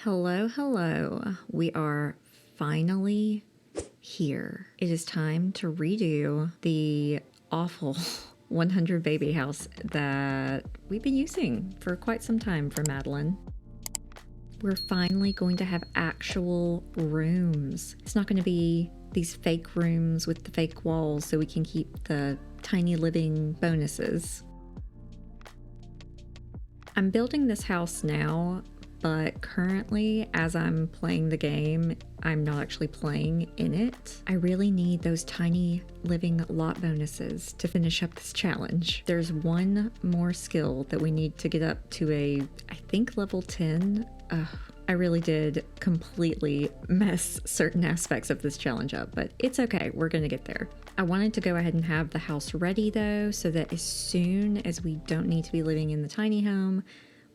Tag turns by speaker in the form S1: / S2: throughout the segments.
S1: Hello, hello. We are finally here. It is time to redo the awful 100 baby house that we've been using for quite some time for Madeline. We're finally going to have actual rooms. It's not going to be these fake rooms with the fake walls so we can keep the tiny living bonuses. I'm building this house now, but currently, as I'm playing the game, I'm not actually playing in it. I really need those tiny living lot bonuses to finish up this challenge. There's one more skill that we need to get up to I think level 10. I really did completely mess certain aspects of this challenge up, but it's okay. We're gonna get there. I wanted to go ahead and have the house ready though, so that as soon as we don't need to be living in the tiny home,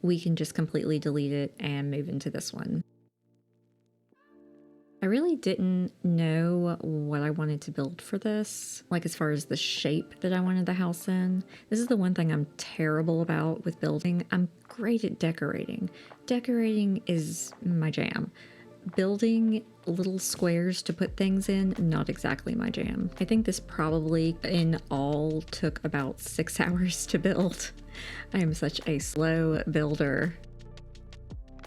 S1: we can just completely delete it and move into this one. I really didn't know what I wanted to build for this, like as far as the shape that I wanted the house in. This is the one thing I'm terrible about with building. I'm great at decorating. Decorating is my jam. Building little squares to put things in, not exactly my jam. I think this probably in all took about 6 hours to build. I am such a slow builder.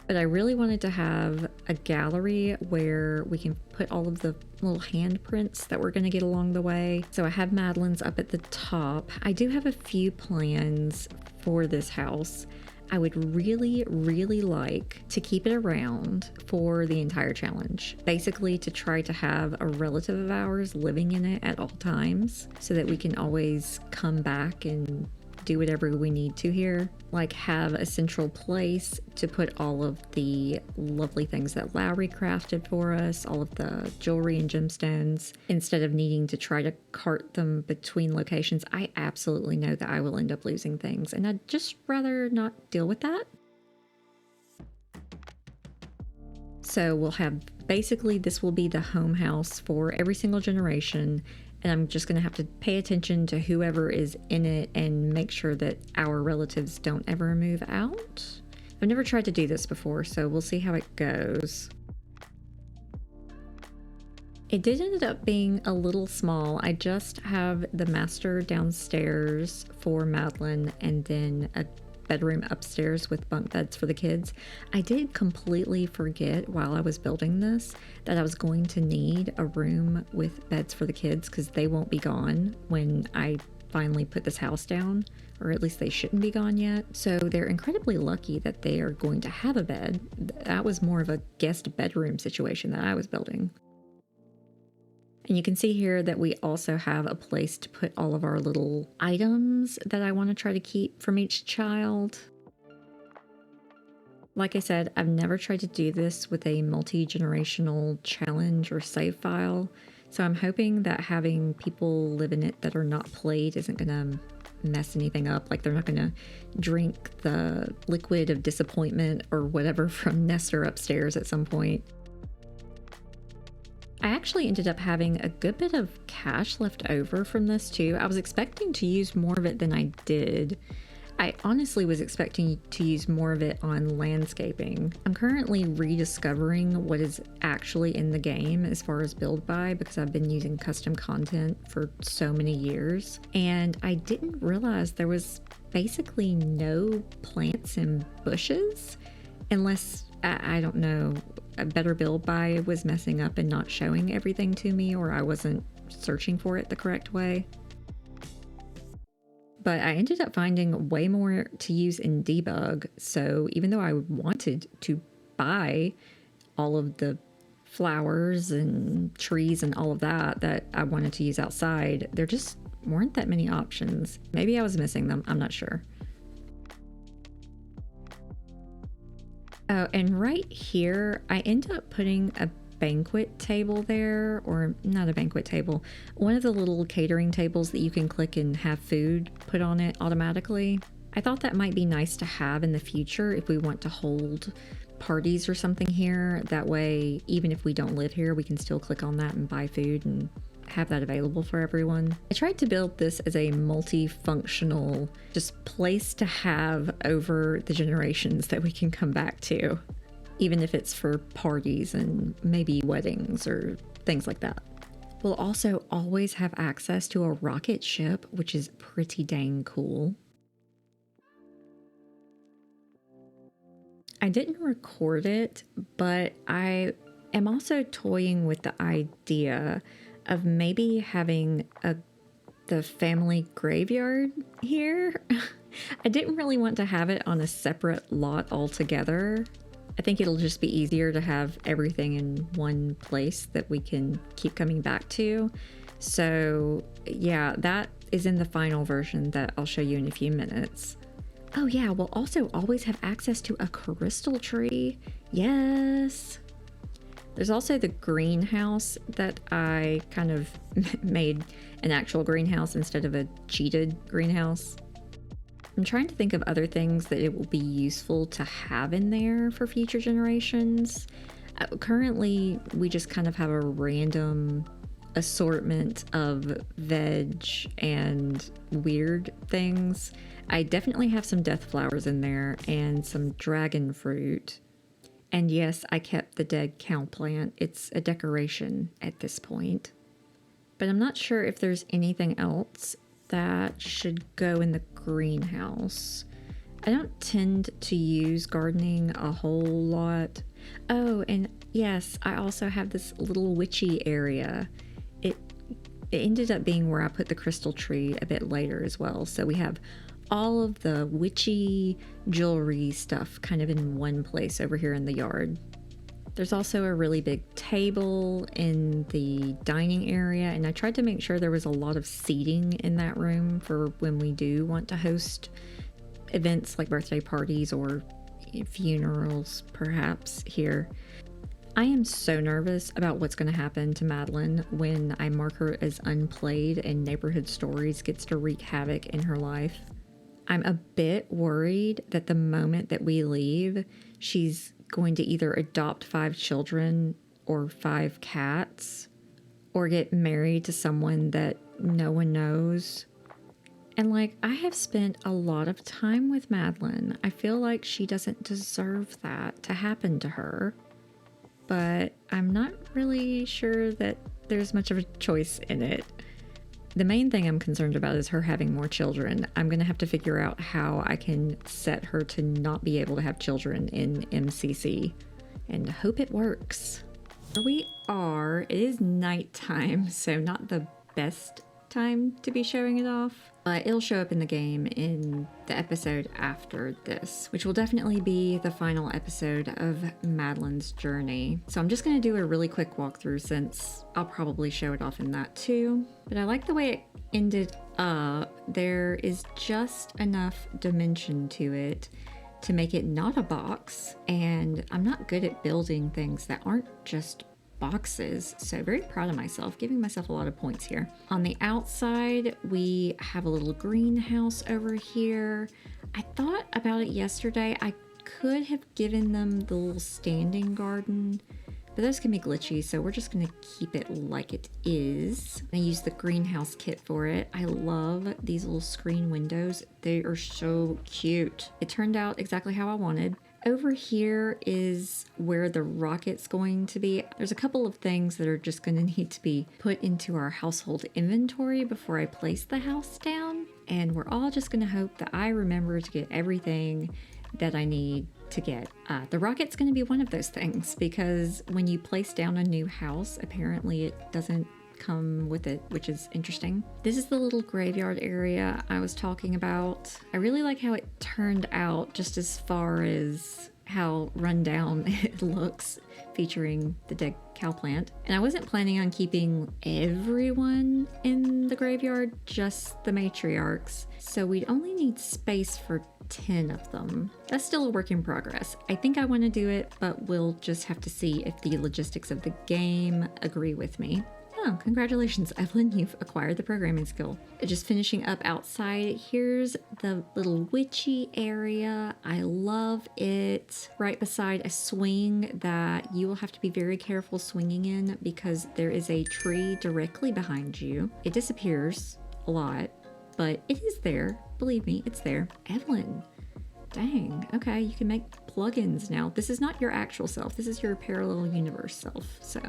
S1: But I really wanted to have a gallery where we can put all of the little handprints that we're going to get along the way. So I have Madeline's up at the top. I do have a few plans for this house. I would really, really like to keep it around for the entire challenge. Basically to try to have a relative of ours living in it at all times so that we can always come back and do whatever we need to here. Like have a central place to put all of the lovely things that Lowry crafted for us, all of the jewelry and gemstones, instead of needing to try to cart them between locations. I absolutely know that I will end up losing things, and I'd just rather not deal with that. So we'll have, basically this will be the home house for every single generation, and I'm just going to have to pay attention to whoever is in it and make sure that our relatives don't ever move out. I've never tried to do this before, so we'll see how it goes. It did end up being a little small. I just have the master downstairs for Madeline and then a bedroom upstairs with bunk beds for the kids. I did completely forget while I was building this that I was going to need a room with beds for the kids because they won't be gone when I finally put this house down, or at least they shouldn't be gone yet. So they're incredibly lucky that they are going to have a bed. That was more of a guest bedroom situation that I was building. And you can see here that we also have a place to put all of our little items that I want to try to keep from each child. Like I said, I've never tried to do this with a multi-generational challenge or save file. So I'm hoping that having people live in it that are not played isn't going to mess anything up. Like they're not going to drink the liquid of disappointment or whatever from Nestor upstairs at some point. I actually ended up having a good bit of cash left over from this too. I was expecting to use more of it than I did. I honestly was expecting to use more of it on landscaping. I'm currently rediscovering what is actually in the game as far as build by, because I've been using custom content for so many years. And I didn't realize there was basically no plants and bushes unless, I don't know, a better build by was messing up and not showing everything to me, or I wasn't searching for it the correct way. But I ended up finding way more to use in debug. So even though I wanted to buy all of the flowers and trees and all of that I wanted to use outside, there just weren't that many options. Maybe I was missing them, I'm not sure. Oh, and right here, I end up putting a banquet table there, or not a banquet table, one of the little catering tables that you can click and have food put on it automatically. I thought that might be nice to have in the future if we want to hold parties or something here. That way, even if we don't live here, we can still click on that and buy food and have that available for everyone. I tried to build this as a multifunctional just place to have over the generations that we can come back to. even if it's for parties and maybe weddings or things like that. We'll also always have access to a rocket ship, which is pretty dang cool. I didn't record it, but I am also toying with the idea of maybe having the family graveyard here. I didn't really want to have it on a separate lot altogether. I think it'll just be easier to have everything in one place that we can keep coming back to. So yeah, that is in the final version that I'll show you in a few minutes. Oh yeah, we'll also always have access to a crystal tree. Yes. There's also the greenhouse that I kind of made an actual greenhouse instead of a cheated greenhouse. I'm trying to think of other things that it will be useful to have in there for future generations. Currently, we just kind of have a random assortment of veg and weird things. I definitely have some death flowers in there and some dragon fruit. And yes, I kept the dead cow plant. It's a decoration at this point. But I'm not sure if there's anything else that should go in the greenhouse. I don't tend to use gardening a whole lot. Oh, and yes, I also have this little witchy area. It ended up being where I put the crystal tree a bit later as well. So we have all of the witchy jewelry stuff kind of in one place over here in the yard. There's also a really big table in the dining area, and I tried to make sure there was a lot of seating in that room for when we do want to host events like birthday parties or funerals, perhaps, here. I am so nervous about what's going to happen to Madeline when I mark her as unplayed and Neighborhood Stories gets to wreak havoc in her life. I'm a bit worried that the moment that we leave, she's going to either adopt 5 children or 5 cats or get married to someone that no one knows. And like, I have spent a lot of time with Madeline. I feel like she doesn't deserve that to happen to her. But I'm not really sure that there's much of a choice in it. The main thing I'm concerned about is her having more children. I'm going to have to figure out how I can set her to not be able to have children in MCC and hope it works. Here we are. It is nighttime, so not the best time to be showing it off, but it'll show up in the game in the episode after this, which will definitely be the final episode of Madeline's journey. So I'm just going to do a really quick walkthrough since I'll probably show it off in that too. But I like the way it ended up. There is just enough dimension to it to make it not a box, and I'm not good at building things that aren't just boxes, so very proud of myself, giving myself a lot of points here. On the outside, we have a little greenhouse over here. I thought about it yesterday. I could have given them the little standing garden, but those can be glitchy, so we're just gonna keep it like it is. I use the greenhouse kit for it. I love these little screen windows. They are so cute. It turned out exactly how I wanted. Over here is where the rocket's going to be. There's a couple of things that are just going to need to be put into our household inventory before I place the house down. And we're all just going to hope that I remember to get everything that I need to get. The rocket's going to be one of those things because when you place down a new house, apparently it doesn't come with it, which is interesting. This is the little graveyard area I was talking about. I really like how it turned out just as far as how run down it looks, featuring the dead cow plant. And I wasn't planning on keeping everyone in the graveyard, just the matriarchs. So we'd only need space for 10 of them. That's still a work in progress. I think I want to do it, but we'll just have to see if the logistics of the game agree with me. Oh, congratulations, Evelyn, you've acquired the programming skill. Just finishing up outside, here's the little witchy area. I love it. Right beside a swing that you will have to be very careful swinging in because there is a tree directly behind you. It disappears a lot, but it is there. Believe me, it's there. Evelyn, Dang, okay, you can make plugins now. This is not your actual self. This is your parallel universe self, so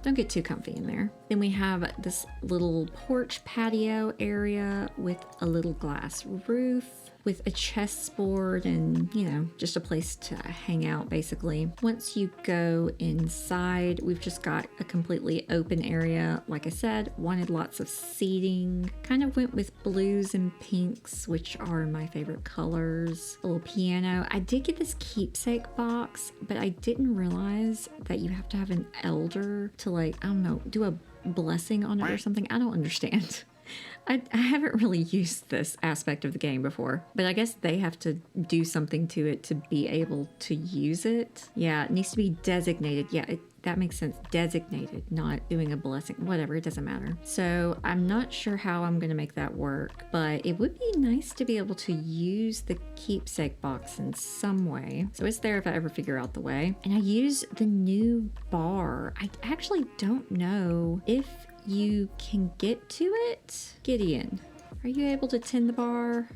S1: don't get too comfy in there. Then we have this little porch patio area with a little glass roof, with a chessboard and, you know, just a place to hang out basically. Once you go inside, we've just got a completely open area. Like I said, wanted lots of seating. Kind of went with blues and pinks, which are my favorite colors. A little piano. I did get this keepsake box, but I didn't realize that you have to have an elder to, like, I don't know, do a blessing on it or something. I don't understand. I haven't really used this aspect of the game before, but I guess they have to do something to it to be able to use it. Yeah, it needs to be designated. Yeah, that makes sense. Designated, not doing a blessing. Whatever, it doesn't matter. So I'm not sure how I'm going to make that work, but it would be nice to be able to use the keepsake box in some way. So it's there if I ever figure out the way. And I use the new bar. I actually don't know if you can get to it. Gideon, are you able to tend the bar?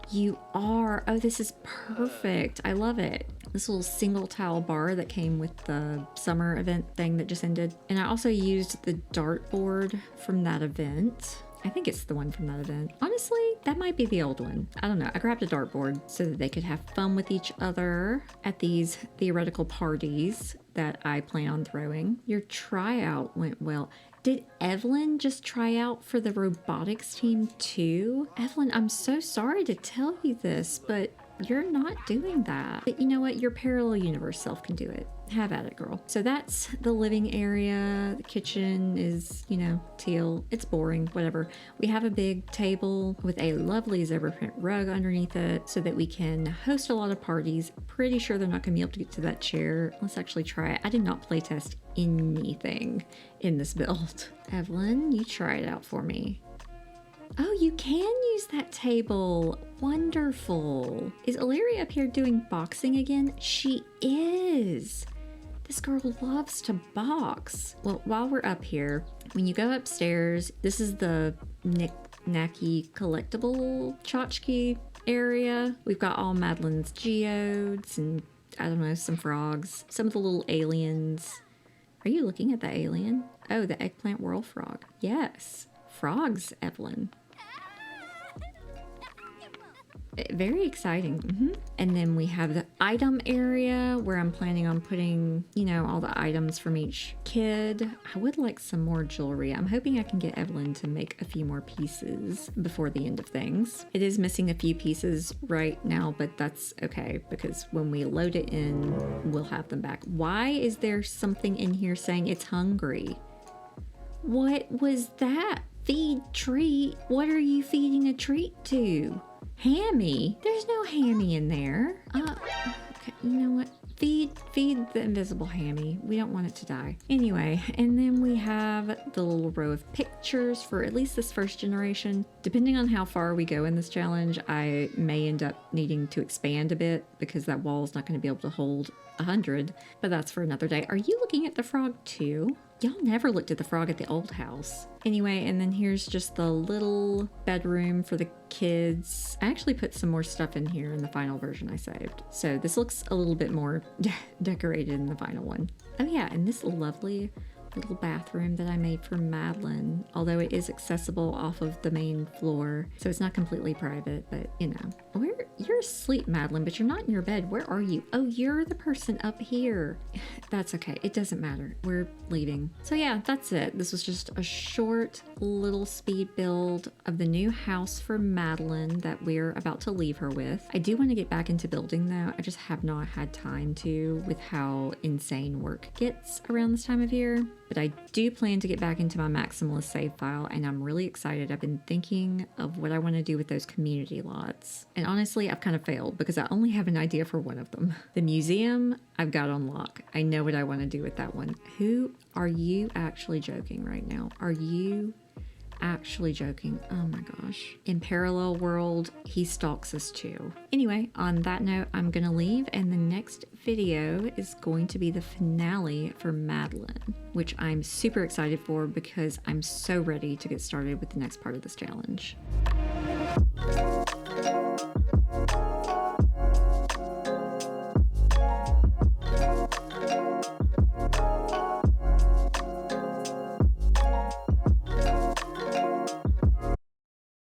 S1: You are. Oh, this is perfect. I love it. This little single tile bar that came with the summer event thing that just ended. And I also used the dartboard from that event. I think it's the one from that event. Honestly, that might be the old one. I don't know. I grabbed a dartboard so that they could have fun with each other at these theoretical parties that I plan on throwing. Your tryout went well. Did Evelyn just try out for the robotics team too? Evelyn, I'm so sorry to tell you this, but you're not doing that. But you know what? Your parallel universe self can do it. Have at it, girl. So that's the living area. The kitchen is, you know, teal. It's boring, whatever. We have a big table with a lovely zebra print rug underneath it so that we can host a lot of parties. Pretty sure they're not going to be able to get to that chair. Let's actually try it. I did not playtest anything in this build. Evelyn, you try it out for me. Oh, you can use that table. Wonderful. Is Illyria up here doing boxing again? She is. This girl loves to box. Well, while we're up here, when you go upstairs, this is the knick-knacky collectible tchotchke area. We've got all Madeline's geodes and, I don't know, some frogs. Some of the little aliens. Are you looking at the alien? Oh, the eggplant whirl frog. Yes. Frogs, Evelyn. Very exciting. And then we have the item area where I'm planning on putting, you know, all the items from each kid. I would like some more jewelry. I'm hoping I can get Evelyn to make a few more pieces before the end of things. It is missing a few pieces right now, but that's okay because when we load it in, we'll have them back. Why is there something in here saying it's hungry? What was that? Feed treat? What are you feeding a treat to? Hammy? There's no hammy in there. Okay, you know what? Feed the invisible hammy. We don't want it to die. Anyway, and then we have the little row of pictures for at least this first generation. Depending on how far we go in this challenge, I may end up needing to expand a bit because that wall is not going to be able to hold 100, but that's for another day. Are you looking at the frog too? Y'all never looked at the frog at the old house. Anyway, and then here's just the little bedroom for the kids. I actually put some more stuff in here in the final version I saved. So this looks a little bit more decorated in the final one. Oh yeah, and this lovely little bathroom that I made for Madeline, although it is accessible off of the main floor, so it's not completely private, but you know. You're asleep, Madeline, but you're not in your bed. Where are you? Oh, you're the person up here. That's okay. It doesn't matter. We're leaving. So yeah, that's it. This was just a short little speed build of the new house for Madeline that we're about to leave her with. I do want to get back into building though. I just have not had time to with how insane work gets around this time of year. But I do plan to get back into my maximalist save file, and I'm really excited. I've been thinking of what I want to do with those community lots. And honestly, I've kind of failed because I only have an idea for one of them. The museum, I've got on lock. I know what I want to do with that one. Who are you actually joking right now? Are you actually joking? Oh my gosh. In Parallel World, he stalks us too. Anyway, on that note, I'm gonna leave, and the next video is going to be the finale for Madeline, which I'm super excited for because I'm so ready to get started with the next part of this challenge.